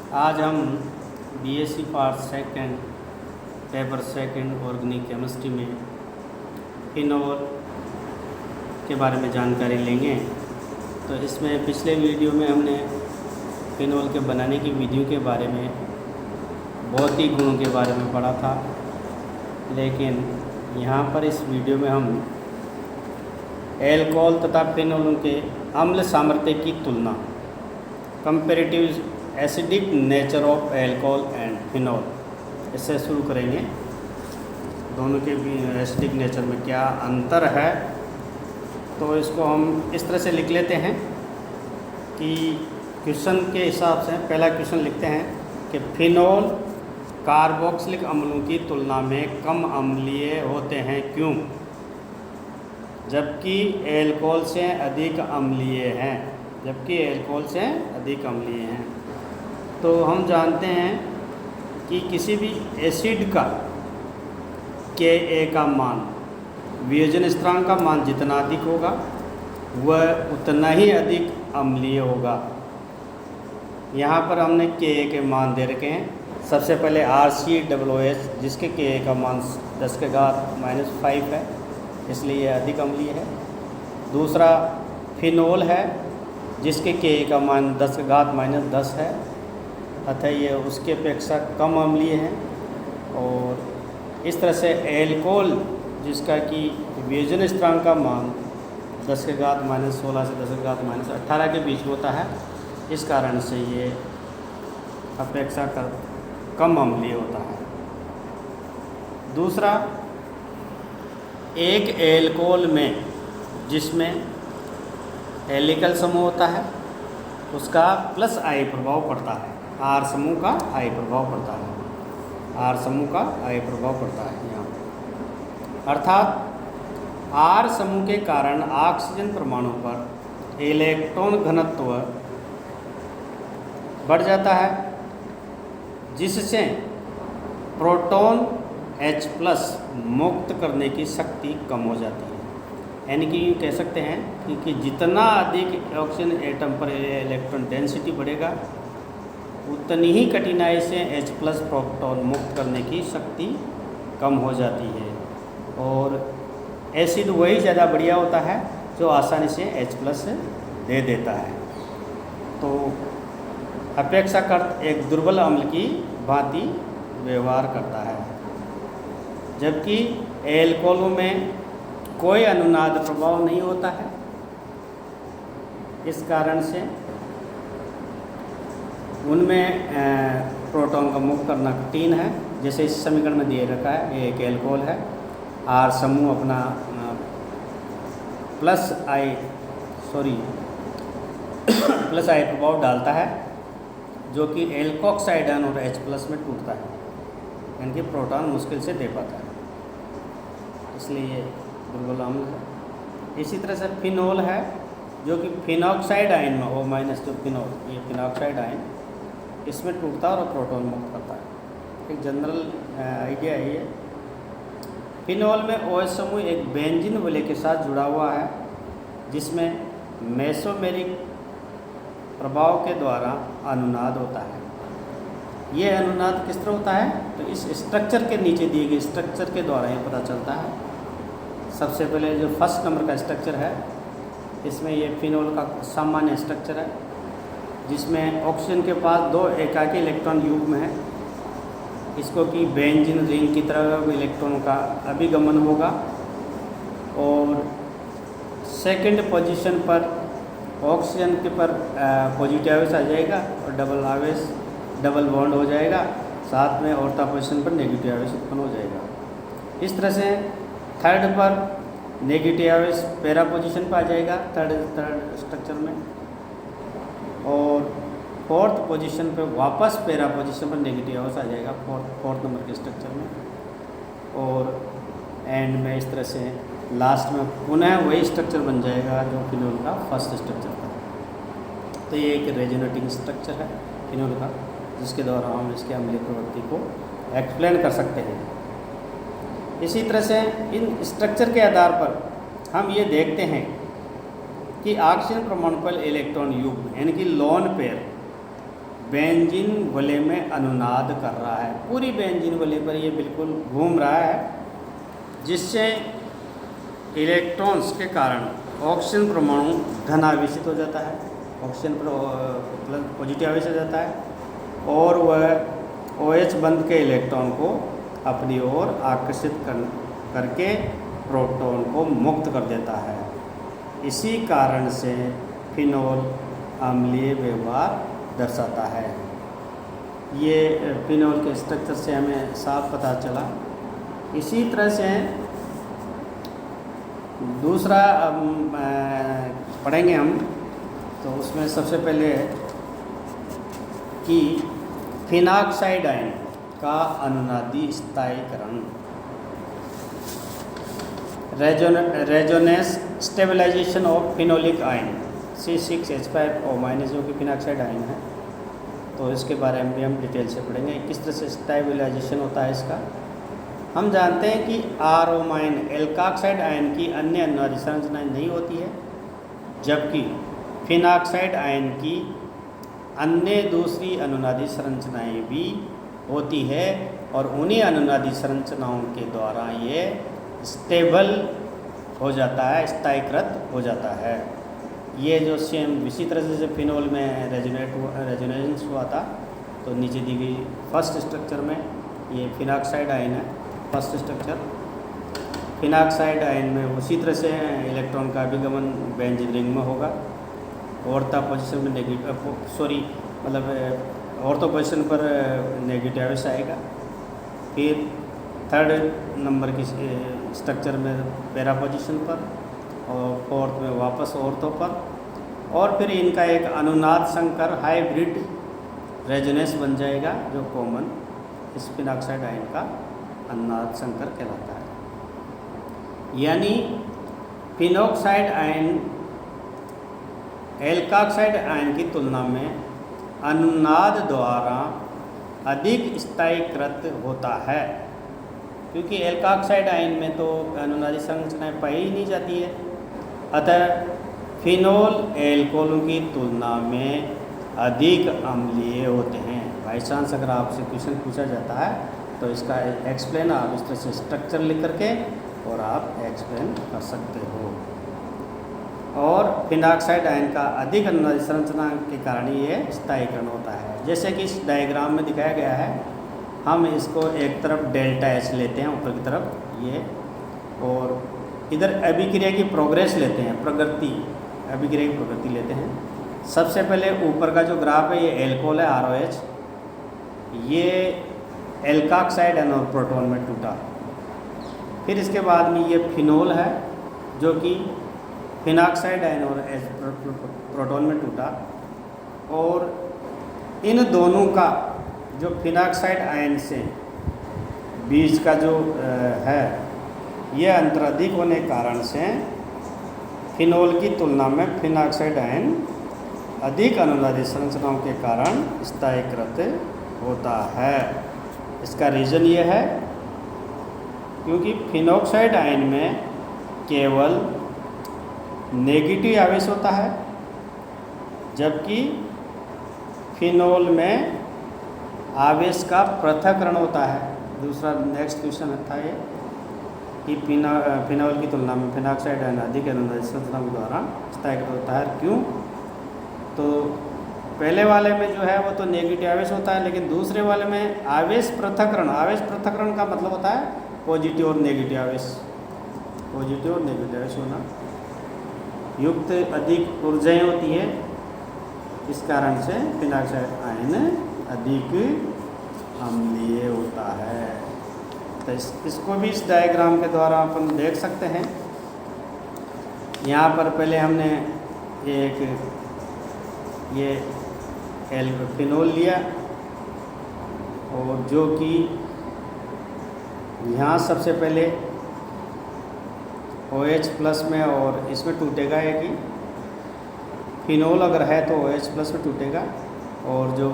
आज हम BSc part second paper second organic chemistry में फिनोल के बारे में जानकारी लेंगे। तो इसमें पिछले वीडियो में हमने फिनोल के बनाने की विधियों के बारे में, भौतिक गुणों के बारे में पढ़ा था, लेकिन यहाँ पर इस वीडियो में हम एल्कोहल तथा फिनोल के अम्ल सामर्थ्य की तुलना, comparative acidic nature of alcohol and phenol, इससे शुरू करेंगे। दोनों के भी एसिडिक नेचर में क्या अंतर है, तो इसको हम इस तरह से लिख लेते हैं कि क्वेश्चन के हिसाब से पहला क्वेश्चन लिखते हैं कि फिनोल कार्बोक्सिलिक अम्लों की तुलना में कम अम्लीय होते हैं क्यों, जबकि एल्कोहल से अधिक अम्लीय हैं। तो हम जानते हैं कि किसी भी एसिड का Ka का मान, वियोजन स्थिरांक का मान जितना अधिक होगा वह उतना ही अधिक अम्लीय होगा। यहाँ पर हमने Ka के मान दे रखे हैं। सबसे पहले RCOOH जिसके Ka का मान 10⁻⁵ है, इसलिए यह अधिक अम्लीय है। दूसरा फिनोल है जिसके Ka का मान 10⁻10 है, अतः ये उसके अपेक्षा कम अम्लीय है। और इस तरह से एल्कोहल जिसका कि वियोजन स्थिरांक का मान 10⁻16 से 10⁻18 के बीच होता है, इस कारण से ये अपेक्षाकृत कम अम्लीय होता है। दूसरा, एक एल्कोहल में जिसमें एल्किल समूह होता है उसका +I प्रभाव पड़ता है, R समूह का I प्रभाव पड़ता है, यहाँ अर्थात R समूह के कारण ऑक्सीजन परमाणु पर इलेक्ट्रॉन घनत्व बढ़ जाता है, जिससे प्रोटॉन H+ मुक्त करने की शक्ति कम हो जाती है। यानी कि यूँ कह सकते हैं कि जितना अधिक ऑक्सीजन एटम पर इलेक्ट्रॉन डेंसिटी बढ़ेगा उतनी ही कठिनाई से H+ प्रोटॉन मुक्त करने की शक्ति कम हो जाती है। और एसिड वही ज़्यादा बढ़िया होता है जो आसानी से H+ दे देता है। तो अपेक्षाकृत एक दुर्बल अम्ल की भांति व्यवहार करता है, जबकि एल्कोहलों में कोई अनुनाद प्रभाव नहीं होता है। इस कारण से उनमें प्रोटॉन का मुक्त करना कठिन है। जैसे इस समीकरण में दिए रखा है, ये एक एल्कोहल है, R समूह अपना +I प्रभाव डालता है, जो कि एल्कोक्साइड आयन और H+ में टूटता है, यानी कि प्रोटॉन मुश्किल से दे पाता है, इसलिए दुर्बल अम्ल है। इसी तरह से फिनोल है जो कि फिनॉक्साइड आयन में O- जो फिनोल, ये फिनॉक्साइड आयन इसमें टूटता है और प्रोटॉन मुक्त करता है। एक जनरल आइडिया है ये। फिनोल में OH समूह एक बेंजीन वलय के साथ जुड़ा हुआ है, जिसमें मेसोमेरिक प्रभाव के द्वारा अनुनाद होता है। ये अनुनाद किस तरह होता है, तो इस स्ट्रक्चर के नीचे दिए गए स्ट्रक्चर के द्वारा ये पता चलता है। सबसे पहले जो फर्स्ट नंबर का स्ट्रक्चर है, इसमें ये फिनोल का सामान्य स्ट्रक्चर है, जिसमें ऑक्सीजन के पास 2 एकाकी इलेक्ट्रॉन युग्म है। इसको कि बेंजीन रिंग की तरह इलेक्ट्रॉनों का अभिगमन होगा और सेकंड पोजीशन पर ऑक्सीजन के पर पॉजिटिव आवेश आ जाएगा और डबल बॉन्ड हो जाएगा, साथ में ऑर्था पोजीशन पर नेगेटिव आवेश उत्पन्न हो जाएगा। इस तरह से थर्ड पर नेगेटिव आवेश पैरा पोजीशन पर आ जाएगा थर्ड स्ट्रक्चर में, और फोर्थ पोजीशन पर वापस पैरा पोजीशन पर नेगेटिव आवेश आ जाएगा फोर्थ नंबर के स्ट्रक्चर में। और एंड में इस तरह से लास्ट में पुनः वही स्ट्रक्चर बन जाएगा जो फिनोल का फर्स्ट स्ट्रक्चर था। तो ये एक रेजोनेटिंग स्ट्रक्चर है फिनोल का, जिसके द्वारा हम इसके अम्लीय प्रवृत्ति को एक्सप्लेन कर सकते हैं। इसी तरह से इन स्ट्रक्चर के आधार पर हम ये देखते हैं कि ऑक्सीजन परमाणु पर इलेक्ट्रॉन युग्म यानी कि लोन पेयर बेंजीन गोले में अनुनाद कर रहा है। पूरी बेंजीन गोले पर ये बिल्कुल घूम रहा है, जिससे इलेक्ट्रॉन्स के कारण ऑक्सीजन परमाणु धन आवेशित हो जाता है, ऑक्सीजन प्लस पॉजिटिव आवेश हो जाता है और वह OH बंध के इलेक्ट्रॉन को अपनी ओर आकर्षित करके प्रोटॉन को मुक्त कर देता है। इसी कारण से फिनोल अम्लीय व्यवहार दर्शाता है। ये फिनोल के स्ट्रक्चर से हमें साफ पता चला। इसी तरह से दूसरा पढ़ेंगे हम, तो उसमें सबसे पहले कि फिनॉक्साइड आयन का अनुनादी स्थायीकरण, resonance stabilisation of phenolic ion C6H5O- जो कि फिनॉक्साइड आयन है, तो इसके बारे में भी हम डिटेल से पढ़ेंगे किस तरह से स्टेबलाइजेशन होता है इसका। हम जानते हैं कि RO- एल्कोक्साइड आयन की अन्य अनुनादी संरचनाएं नहीं होती है, जबकि फिनॉक्साइड आयन की अन्य दूसरी अनुनादी संरचनाएं भी होती है और उन्हीं अनुनादी संरचनाओं के द्वारा ये स्टेबल हो जाता है, स्थायीकृत हो जाता है। ये जो सेम इसी तरह से फिनोल में रेजोनेंस हुआ था, तो नीचे दी गई फर्स्ट स्ट्रक्चर में ये फिनॉक्साइड आयन है। फर्स्ट स्ट्रक्चर फिनॉक्साइड आयन में उसी तरह से इलेक्ट्रॉन का अभिगमन बेंजीन रिंग में होगा, ऑर्थो पोजीशन में ऑर्थो पोजीशन पर नेगेटिव आवेश आएगा। फिर थर्ड नंबर की स्ट्रक्चर में पैरा पोजीशन पर और फोर्थ में वापस ऑर्थो पर, और फिर इनका एक अनुनाद संकर हाइब्रिड रेजोनेंस बन जाएगा, जो कॉमन इस फिनॉक्साइड आयन का अनुनाद संकर कहलाता है। यानी फिनॉक्साइड आयन एल्कोक्साइड आयन की तुलना में अनुनाद द्वारा अधिक स्थायीकृत होता है, क्योंकि एल्कोक्साइड आयन में तो अनुनादी संरचनाएं पाई ही नहीं जाती है। अतः फिनोल एल्कोहलों की तुलना में अधिक अम्लीय होते हैं। बाई चांस अगर आपसे क्वेश्चन पूछा जाता है तो इसका एक्सप्लेन आप इस तरह से स्ट्रक्चर लिख करके और आप एक्सप्लेन कर सकते हो। और फिनॉक्साइड आयन का अधिक अनुनादी संरचना के कारण ये स्थायीकरण होता है। जैसे कि इस डायग्राम में दिखाया गया है, हम इसको एक तरफ डेल्टा H लेते हैं ऊपर की तरफ ये, और इधर अभिक्रिया की प्रोग्रेस लेते हैं, अभिक्रिया की प्रगति लेते हैं। सबसे पहले ऊपर का जो ग्राफ है ये एल्कोहल है ROH, ये एल्कोक्साइड आयन और प्रोटॉन में टूटा। फिर इसके बाद में ये फिनोल है जो कि फिनॉक्साइड आयन और प्रोटॉन में टूटा, और इन दोनों का जो फिनॉक्साइड आयन से बीच का जो है यह अंतर अधिक होने के कारण से फिनोल की तुलना में फिनॉक्साइड आयन अधिक अनुनादी संरचनाओं के कारण स्थायीकृत होता है। इसका रीज़न ये है क्योंकि फिनॉक्साइड आयन में केवल नेगेटिव आवेश होता है, जबकि फिनोल में आवेश का पृथक्करण होता है। दूसरा नेक्स्ट क्वेश्चन था ये कि फिनोल की तुलना में फिनॉक्साइड आयन अधिक अनुनादी संरचनाओं के द्वारा स्थायीकृत होता है। क्यों? तो पहले वाले में जो है वो तो नेगेटिव आवेश होता है, लेकिन दूसरे वाले में आवेश पृथक्करण का मतलब होता है पॉजिटिव और नेगेटिव आवेश, पॉजिटिव और नेगेटिव आवेश होना युक्त अधिक ऊर्जाएं होती है। इस कारण से फिनॉक्साइड आयन अधिक अम्लीय होता है। तो इसको भी इस डायग्राम के द्वारा अपन देख सकते हैं। यहाँ पर पहले हमने एक ये फिनोल लिया, और जो कि यहाँ सबसे पहले OH प्लस में और इसमें टूटेगा, है कि फिनोल अगर है तो OH प्लस में टूटेगा, और जो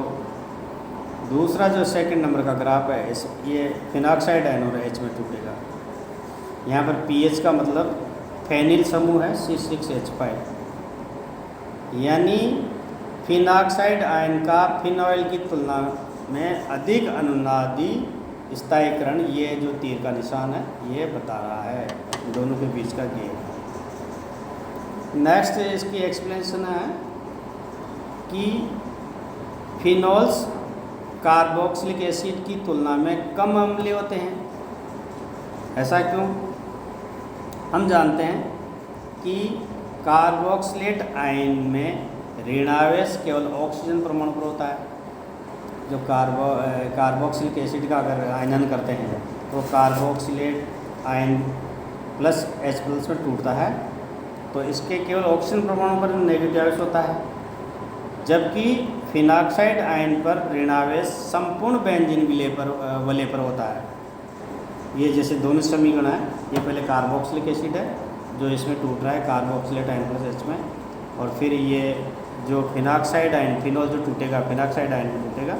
दूसरा जो सेकंड नंबर का ग्राफ है ये फिनॉक्साइड आयन और H में टूटेगा। यहाँ पर pH का मतलब फेनिल समूह है C6H5, यानी फिनॉक्साइड आयन का फिनॉल की तुलना में अधिक अनुनादी स्थायीकरण, ये जो तीर का निशान है ये बता रहा है दोनों के बीच का गेप। नेक्स्ट इसकी एक्सप्लेनेशन है कि फिनोल्स कार्बोक्सिलिक एसिड की तुलना में कम अम्लीय होते हैं। ऐसा क्यों? हम जानते हैं कि कार्बोक्सिलेट आयन में ऋणावेश केवल ऑक्सीजन परमाणु पर होता है। जो कार्बोक्सिलिक एसिड का अगर आयनन करते हैं तो कार्बोक्सिलेट आयन प्लस H+ में टूटता है, तो इसके केवल ऑक्सीजन परमाणु पर नेगेटिव आवेश होता है, जबकि फिनॉक्साइड आयन पर ऋणावेश संपूर्ण बेंजीन वलय पर होता है। ये जैसे दोनों समीकरण है, ये पहले कार्बोक्सिलिक एसिड है जो इसमें टूट रहा है कार्बोक्सिलेट आयन प्लस H में, और फिर ये जो फिनॉक्साइड आयन फिनोल जो टूटेगा फिनॉक्साइड आयन में टूटेगा,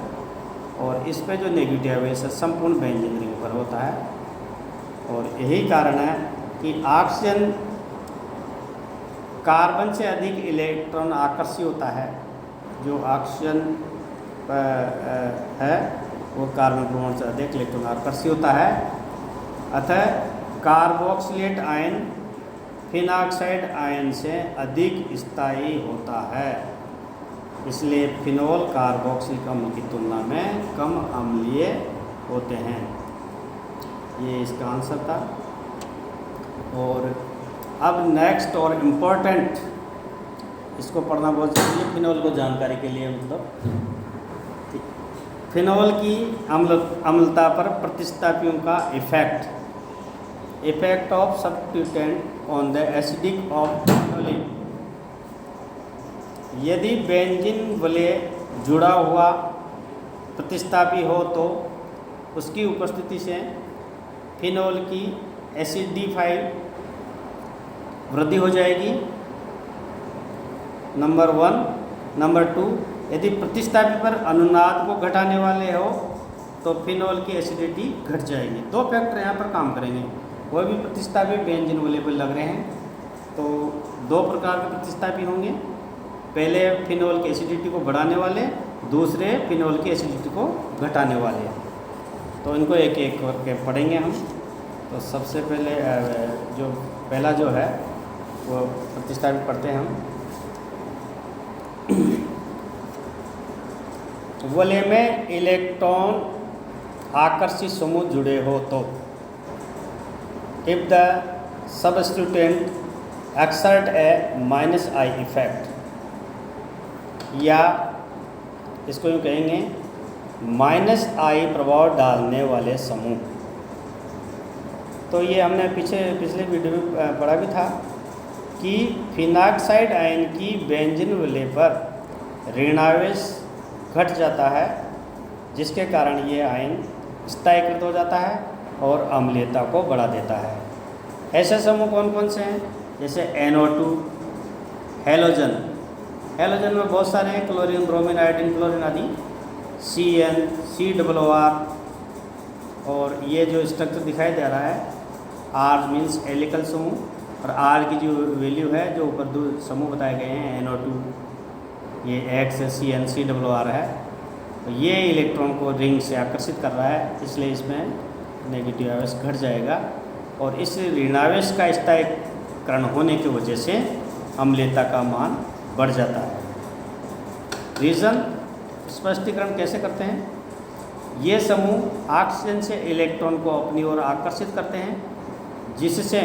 और इस पे जो नेगेटिव आवेश है संपूर्ण बेंजीन रिंग पर होता है। और यही कारण है कि ऑक्सीजन कार्बन से अधिक इलेक्ट्रॉन आकर्षित होता है। जो ऑक्सीजन है वो कार्बन परमाणु से अधिक इलेक्ट्रॉन आकर्षित होता है, अतः कार्बोक्सिलेट आयन फिनॉक्साइड आयन से अधिक स्थायी होता है। इसलिए फिनोल कार्बोक्सिलिक अम्ल की तुलना में कम अम्लीय होते हैं। ये इसका आंसर था। और अब नेक्स्ट और इम्पोर्टेंट, इसको पढ़ना बहुत जरूरी है फिनोल को जानकारी के लिए। मतलब फिनोल की अम्लता पर प्रतिस्थापियों का effect of substituent on the acidic of phenolic. यदि बेंजीन वलय जुड़ा हुआ प्रतिस्थापी हो तो उसकी उपस्थिति से फिनोल की एसिडिफाई वृद्धि हो जाएगी, नंबर 1। नंबर 2, यदि प्रतिस्थापी पर अनुनाद को घटाने वाले हो तो फिनोल की एसिडिटी घट जाएगी। दो फैक्टर यहाँ पर काम करेंगे। वह भी प्रतिस्थापी बेंजीन वलय पर लग रहे हैं, तो दो प्रकार के प्रतिस्थापी होंगे। पहले फिनोल की एसिडिटी को बढ़ाने वाले, दूसरे फिनोल की एसिडिटी को घटाने वाले। तो इनको एक एक करके पढ़ेंगे हम। तो सबसे पहले जो पहला जो है वो प्रतिस्थापित पढ़ते हैं हम। वलय में इलेक्ट्रॉन आकर्षित समूह जुड़े हो तो if the substituent exert a -I effect, या इसको यूँ कहेंगे -I प्रभाव डालने वाले समूह। तो ये हमने पिछले वीडियो में पढ़ा भी था कि फिनॉक्साइड आयन की बेंजीन वलय पर ऋणावेश घट जाता है, जिसके कारण ये आयन स्थायीकृत हो जाता है और अम्लीयता को बढ़ा देता है। ऐसे समूह कौन कौन से हैं? जैसे NO2, हेलोजन में बहुत सारे हैं, क्लोरीन, ब्रोमीन, आयोडीन, क्लोरीन आदि, CN, COOR, और ये जो स्ट्रक्चर दिखाई दे रहा है R मीन्स एलिकल समूह, और R की जो वैल्यू है जो ऊपर दो समूह बताए गए हैं NO2, ये X CN COOR है, तो ये इलेक्ट्रॉन को रिंग से आकर्षित कर रहा है, इसलिए इसमें नेगेटिव आवेश घट जाएगा, और इस ऋणावेश का स्थायीकरण होने की वजह से अम्लीयता का मान बढ़ जाता है। रीज़न स्पष्टीकरण कैसे करते हैं? ये समूह ऑक्सीजन से इलेक्ट्रॉन को अपनी ओर आकर्षित करते हैं, जिससे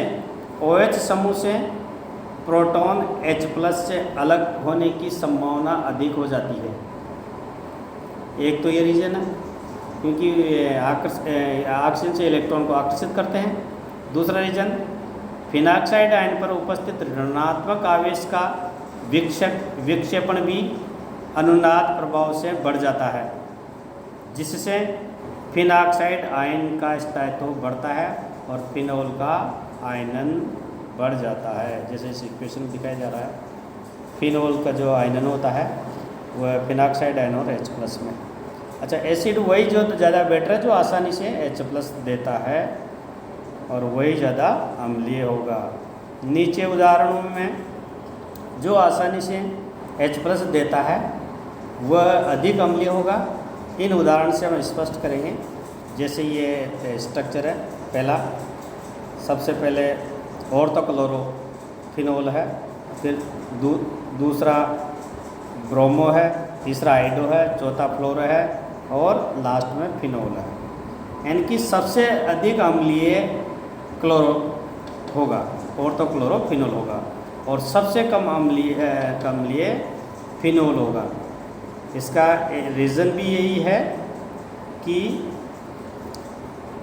OH समूह से प्रोटॉन H+ से अलग होने की संभावना अधिक हो जाती है। एक तो ये रीज़न है क्योंकि ऑक्सीजन से इलेक्ट्रॉन को आकर्षित करते हैं। दूसरा रीज़न, फिनॉक्साइड आयन पर उपस्थित ऋणात्मक आवेश का विक्षेपण भी अनुनाद प्रभाव से बढ़ जाता है, जिससे फिनॉक्साइड आयन का स्थायित्व बढ़ता है और फिनोल का आयनन बढ़ जाता है। जैसे इस इक्वेशन में दिखाया जा रहा है, फिनोल का जो आयनन होता है वह फिनॉक्साइड आयन और H+ में। अच्छा, एसिड वही जो ज़्यादा बेटर है जो आसानी से H+ देता है, और वही ज़्यादा अम्लीय होगा। नीचे उदाहरणों में जो आसानी से H+ देता है वह अधिक अम्लीय होगा। इन उदाहरण से हम स्पष्ट करेंगे। जैसे ये स्ट्रक्चर है, पहला सबसे पहले ऑर्थोक्लोरोफिनोल है, फिर दूसरा ब्रोमो है, तीसरा आइडो है, चौथा फ्लोरो है और लास्ट में फिनोल है। यानी कि सबसे अधिक अम्लीय क्लोरो होगा, ऑर्थोक्लोरोफिनोल होगा, और सबसे कम अम्लीय फिनोल होगा। इसका रीज़न भी यही है कि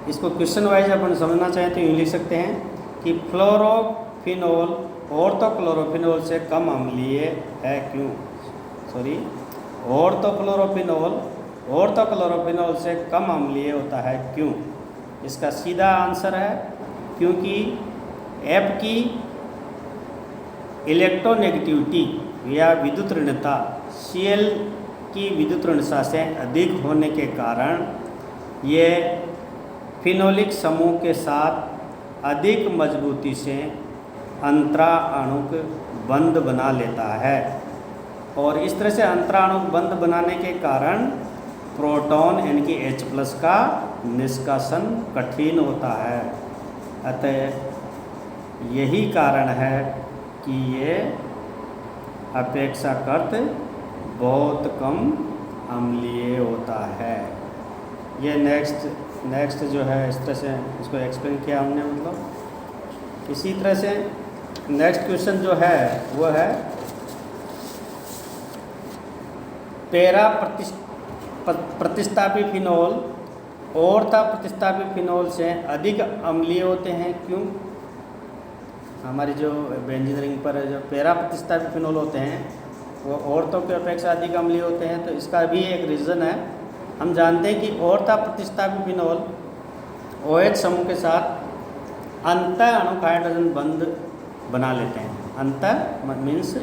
इसको क्वेश्चन वाइज अपन समझना चाहें तो यूँ लिख सकते हैं कि फ्लोरोफिनोल ऑर्थोक्लोरोफिनोल से कम अम्लीय है क्यों। सॉरी, ऑर्थोक्लोरोफिनोल से कम अम्लीय होता है क्यों। इसका सीधा आंसर है क्योंकि F की इलेक्ट्रोनेगेटिविटी या विद्युत ऋणता Cl की विद्युत ऋणता से अधिक होने के कारण ये फिनोलिक समूह के साथ अधिक मजबूती से अंतराणुक बंध बना लेता है, और इस तरह से अंतराणुक बंध बनाने के कारण प्रोटॉन यानी कि H+ का निष्कासन कठिन होता है। अतः यही कारण है कि ये अपेक्षाकृत बहुत कम अम्लीय होता है। ये नेक्स्ट जो है, इस तरह से इसको एक्सप्लेन किया हमने। मतलब इसी तरह से नेक्स्ट क्वेश्चन जो है वो है पैरा प्रतिस्थापी फिनोल ऑर्था प्रतिस्थापी फिनोल से अधिक अम्लीय होते हैं क्यों। हमारी जो बेंजीन रिंग पर जो पैरा प्रतिस्थापी फिनोल होते हैं वो ऑर्थो की अपेक्षा अधिक अम्लीय होते हैं। तो इसका भी एक रीज़न है। हम जानते हैं कि ऑर्था प्रतिस्थापी फिनोल OH समूह के साथ अंतर अणुक हाइड्रोजन बंध बना लेते हैं। अंतर मीन्स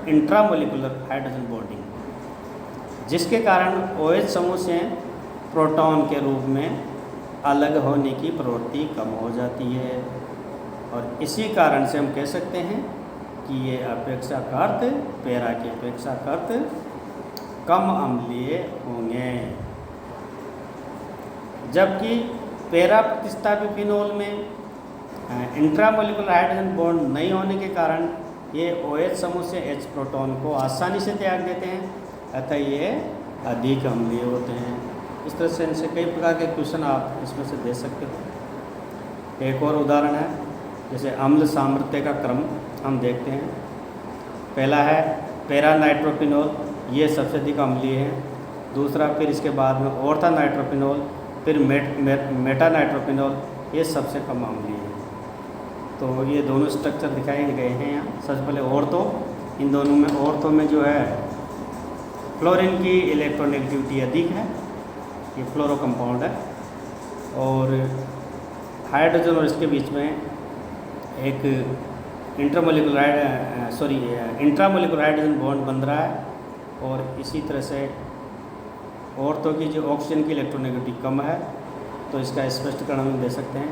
इंट्रामोलिकुलर हाइड्रोजन बॉन्डिंग, जिसके कारण OH समूह से प्रोटॉन के रूप में अलग होने की प्रवृत्ति कम हो जाती है, और इसी कारण से हम कह सकते हैं कि ये अपेक्षाकृत पैरा की अपेक्षाकृत कम अम्लीय होंगे। जबकि पैरा प्रतिस्थापी फिनोल में इंट्रामोलिकुलर हाइड्रोजन बॉन्ड नहीं होने के कारण ये OH समूह से H प्रोटॉन को आसानी से त्याग देते हैं, अतः ये अधिक अम्लीय होते हैं। इस तरह से इनसे कई प्रकार के क्वेश्चन आप इसमें से दे सकते हो। एक और उदाहरण है, जैसे अम्ल सामर्थ्य का क्रम हम देखते हैं। पहला है पैरा नाइट्रोफिनोल, ये सबसे अधिक अम्लीय है। दूसरा, फिर इसके बाद में ऑर्था नाइट्रोफिनोल, फिर मेटा नाइट्रोफिनोल, ये सबसे कम अम्लीय है। तो ये दोनों स्ट्रक्चर दिखाए गए हैं यहाँ। सबसे पहले ऑर्थो, इन दोनों में ऑर्थो में जो है फ्लोरीन की इलेक्ट्रोनेगेटिविटी अधिक है, ये फ्लोरो कंपाउंड है, और हाइड्रोजन और इसके बीच में एक इंट्रामोलिकुलर हाइड्रोजन बॉन्ड बन रहा है, और इसी तरह से ऑर्थो की जो ऑक्सीजन की इलेक्ट्रोनेगेटिविटी कम है। तो इसका स्पष्टीकरण हम दे सकते हैं।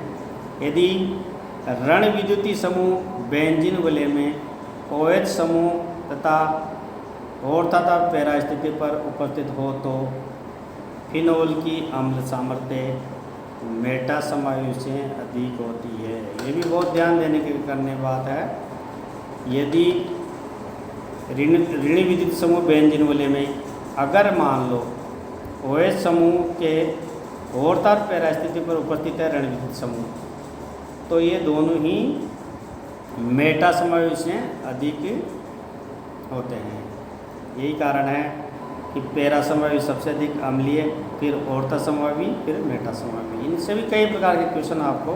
यदि ऋण विद्युतीय समूह बेंजीन वलय में OH समूह तथा ऑर्था तथा पैरा स्थिति पर उपस्थित हो तो फिनोल की अम्ल सामर्थ्य मेटा समायुक्त से अधिक होती है। ये भी बहुत ध्यान देने की करने बात है। यदि ऋणी विद्युत समूह बेंजीन वलय में अगर मान लो OH समूह के ऑर्था और पैरा स्थिति पर उपस्थित है ऋण विद्युत समूह, तो ये दोनों ही मेटा समायुक्त से अधिक होते हैं। यही कारण है कि पैरा समायुक्त सबसे अधिक अम्लीय, फिर ऑर्था समायुक्त, फिर मेटा समायुक्त। इनसे भी कई प्रकार के क्वेश्चन आपको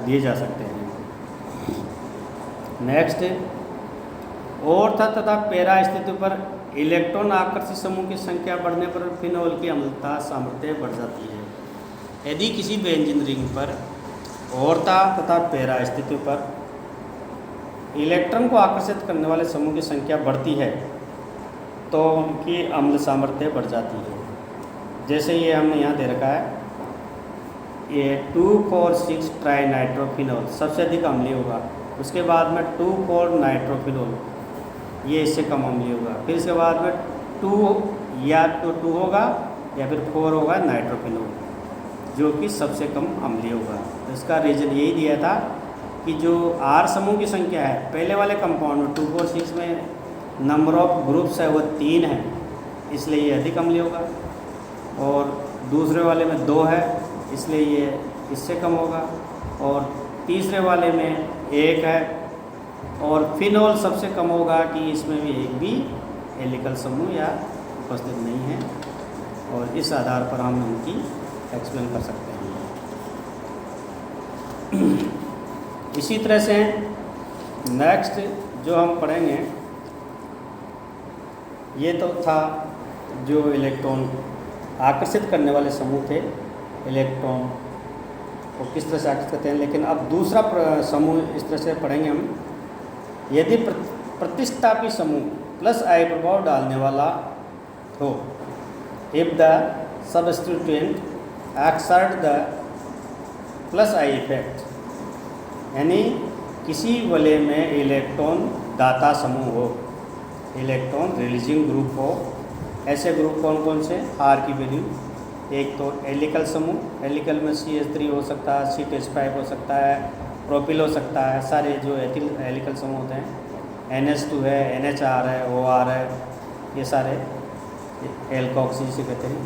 दिए जा सकते हैं। नेक्स्ट, ऑर्था तथा पैरा स्थिति पर इलेक्ट्रॉन आकर्षित समूह की संख्या बढ़ने पर फिनोल की अम्लता सामर्थ्य बढ़ जाती है। यदि किसी बेंजीन रिंग पर ऑर्था तथा पैरा स्थिति पर इलेक्ट्रॉन को आकर्षित करने वाले समूह की संख्या बढ़ती है तो उनकी अम्ल सामर्थ्य बढ़ जाती है। जैसे ये हमने यहाँ दे रखा है, ये 2,4,6 ट्राई नाइट्रोफिनोल सबसे अधिक अम्लीय होगा। उसके बाद में 2,4 नाइट्रोफिनोल, ये इससे कम अम्लीय होगा। फिर इसके बाद में 2 या तो 2 होगा या फिर 4 होगा नाइट्रोफिनोल, जो कि सबसे कम अम्लीय होगा। तो इसका रीज़न यही दिया था कि जो R समूह की संख्या है पहले वाले कंपाउंड में 2, 4, 6 में नंबर ऑफ ग्रुप्स है वो 3 है, इसलिए ये अधिक अम्लीय होगा, और दूसरे वाले में 2 है इसलिए ये इससे कम होगा, और तीसरे वाले में 1 है, और फिनोल सबसे कम होगा कि इसमें भी एक भी एल्किल समूह या उपस्थित नहीं है, और इस आधार पर हम उनकी एक्सप्लेन कर सकते हैं। इसी तरह से नेक्स्ट जो हम पढ़ेंगे ये तो था जो इलेक्ट्रॉन आकर्षित करने वाले समूह थे, इलेक्ट्रॉन को किस तरह से आकर्षित करते हैं। लेकिन अब दूसरा समूह इस तरह से पढ़ेंगे हम, यदि प्रतिस्थापी समूह प्लस आई प्रभाव डालने वाला हो, if the substituent exert the plus I effect, यानी किसी वलय में इलेक्ट्रॉन दाता समूह हो, इलेक्ट्रॉन रिलीजिंग ग्रुप हो। ऐसे ग्रुप कौन कौन से? आर की वैल्यू, एक तो एल्किल समूह, एल्किल में CH3 हो सकता है, CH5 हो सकता है, प्रोपिल हो सकता है, सारे जो एल्किल समूह होते हैं, NH2 है, NHR है, OR है, ये सारे एल्कोक्सी से कहते हैं।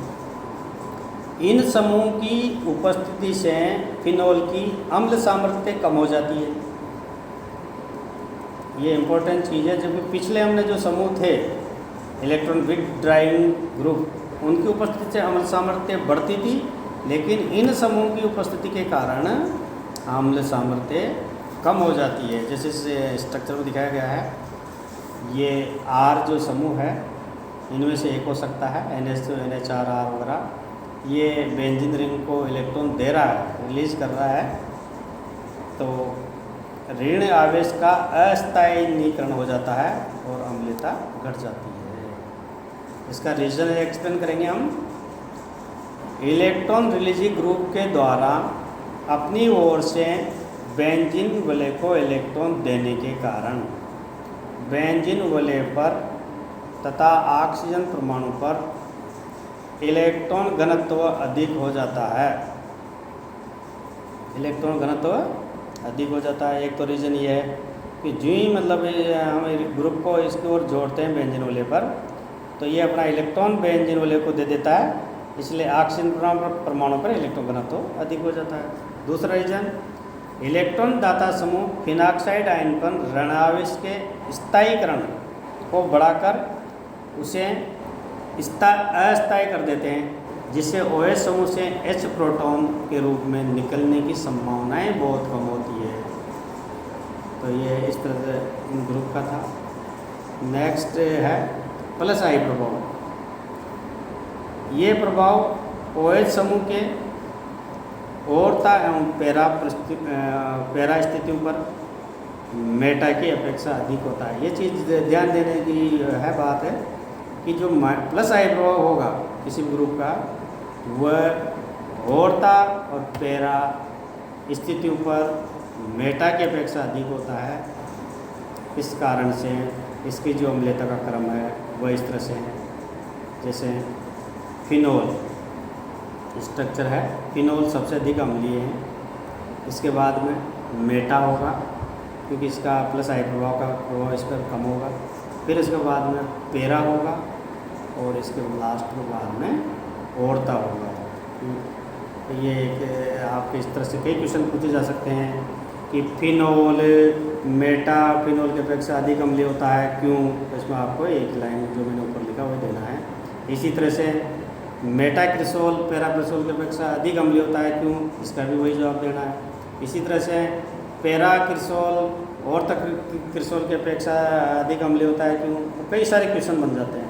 इन समूह की उपस्थिति से फिनोल की अम्ल सामर्थ्य कम हो जाती है। ये इम्पोर्टेंट चीज़ है, जबकि पिछले हमने जो समूह थे इलेक्ट्रॉन विथड्राइंग ग्रुप, उनकी उपस्थिति से अम्ल सामर्थ्य बढ़ती थी, लेकिन इन समूह की उपस्थिति के कारण अम्ल सामर्थ्य कम हो जाती है। जैसे इस स्ट्रक्चर में दिखाया गया है, ये R जो समूह है इनमें से एक हो सकता है, NH2, NHR, R वगैरह, ये बेंजीन रिंग को इलेक्ट्रॉन दे रहा है, रिलीज कर रहा है, तो ऋण आवेश का अस्थायीकरण हो जाता है और अम्लता घट जाती है। इसका रीजन एक्सप्लेन करेंगे हम। इलेक्ट्रॉन रिलीजिंग ग्रुप के द्वारा अपनी ओर से बेंजीन वलय को इलेक्ट्रॉन देने के कारण बेंजीन वलय पर तथा ऑक्सीजन परमाणु पर इलेक्ट्रॉन घनत्व अधिक हो जाता है। इलेक्ट्रॉन घनत्व अधिक हो जाता है। एक तो रीज़न ये है कि जो ही मतलब हम ग्रुप को इसकी ओर जोड़ते हैं बेंजीन वलय पर, तो ये अपना इलेक्ट्रॉन बेंजीन वलय को दे देता है, इसलिए ऑक्सीजन परमाणु पर इलेक्ट्रॉन घनत्व अधिक हो जाता है। दूसरा रीज़न, इलेक्ट्रॉन दाता समूह फिनॉक्साइड आयन पर ऋणावेश के स्थायीकरण को बढ़ाकर उसे अस्थायी कर देते हैं, जिससे OH समूह से H प्रोटॉन के रूप में निकलने की संभावनाएं बहुत कम होती है। तो ये इस तरह से इन ग्रुप का था। नेक्स्ट है प्लस आई प्रभाव। ये प्रभाव OH समूह के ओरता एवं पैरा स्थितियों पर मेटा की अपेक्षा अधिक होता है। ये चीज़ ध्यान देने की है बात है कि जो प्लस आई प्रभाव होगा किसी भी ग्रुप का, वह ओरता और पैरा स्थितियों पर मेटा की अपेक्षा अधिक होता है। इस कारण से इसकी जो अम्लता का क्रम है वह इस तरह से है। जैसे फिनोल स्ट्रक्चर है, फिनोल सबसे अधिक अम्लीय है, इसके बाद में मेटा होगा क्योंकि इसका प्लस आई प्रभाव का प्रभाव इस पर कम होगा, फिर इसके बाद में पैरा होगा और इसके लास्ट के बाद में ओरता होगा। ये एक आपके इस तरह से कई क्वेश्चन पूछे जा सकते हैं कि फिनोल मेटा फिनोल की अपेक्षा अधिक अम्लीय होता है क्यों, इसमें आपको एक लाइन जो मैंने ऊपर लिखा वो देना है। इसी तरह से मेटाक्रिसोल पैराक्रिसोल की अपेक्षा अधिक अम्लीय होता है क्यों, इसका भी वही जवाब देना है। इसी तरह से पैराक्रिसोल और तक क्रिसोल की अपेक्षा अधिक अम्लीय होता है क्यों, कई सारे क्वेश्चन बन जाते हैं।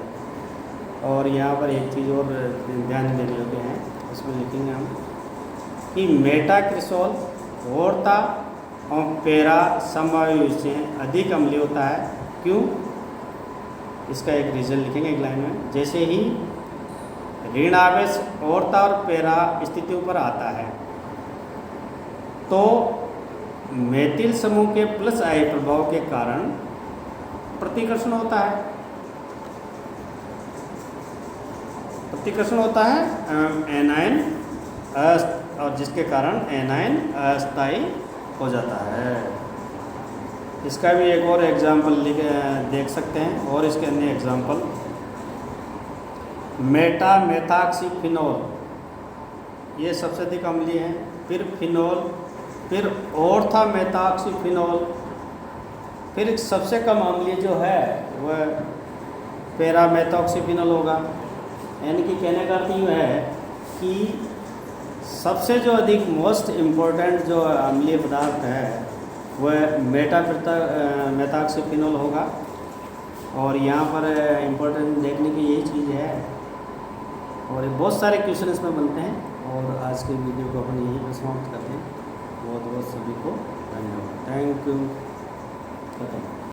और यहाँ पर एक चीज़ और ध्यान देने योग्य है, इसमें लिखेंगे हम कि मेटाक्रिसोल ओरता और पैरा समवायु से अधिक अम्लीय होता है क्यों, इसका एक रीज़न लिखेंगे एक लाइन में। जैसे ही ऋण आवेश ओरता और पैरा स्थितियों पर आता है तो मेथिल समूह के प्लस आई प्रभाव के कारण प्रतिकर्षण होता है। ऑक्सीकरण होता है एनायन और जिसके कारण एनायन अस्थायी हो जाता है। इसका भी एक और एग्जाम्पल देख सकते हैं, और इसके अन्य एग्जाम्पल मेटामेथाक्सीफिनोल, ये सबसे अधिक अम्लीय है। फिर फिनोल, फिर ऑर्थामेथाक्सीफिनोल, फिर सबसे कम अम्लीय जो है वह पैरामेथॉक्सीफिनोल होगा। यानी कि कहने का अर्थ यूँ है कि सबसे जो अधिक मोस्ट इम्पोर्टेंट जो अम्लीय पदार्थ है वह मेथाक्सीफिनोल होगा। और यहाँ पर इम्पोर्टेंट देखने की यही चीज़ है, और बहुत सारे क्वेश्चन इसमें बनते हैं। और आज के वीडियो को अपन यहीं पर समाप्त करते हैं। बहुत बहुत सभी को धन्यवाद। Thank you.